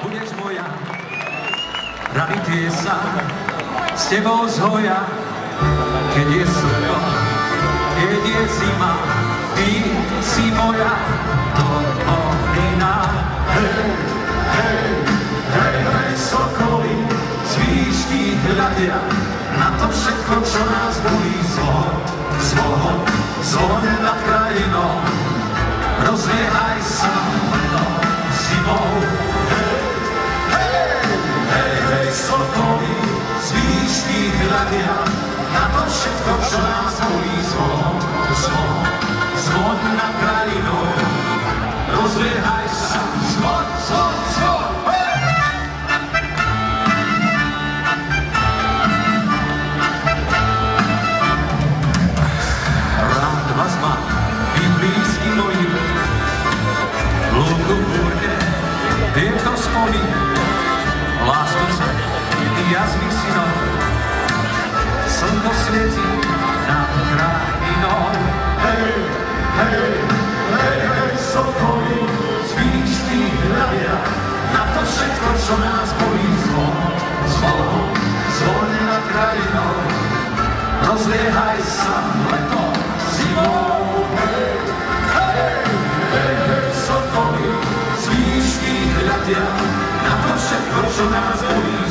budeš moja. Rany tie sa s tebou zhoja, keď je sucho, keď je zima, ty si moja do ohňa. Hej, hej, hej, hej, sokoly z výšky hľadia na to všetko, čo nás bolí. Zvon nad krajinou, rozliehaj sa zimou. Hej, sokoly z výšky hľadia na to všetko, čo nás bolí. Zvon nad krajinou, rozliehaj sa zvon. Rád vás mám, vy blízky moji, lúku búrne, tieto spony, lásku sa, jazyk synov, slnko svieti nad krajinou. Hej, hej, hej, hej, sokoly z výšky hľadia na to všetko, čo nás bolí. Zvon nad krajinou, rozliehaj sa leto zimou. Hej, hej, hej, hej, sokoly z výšky hľadia na to všetko, čo nás bolí.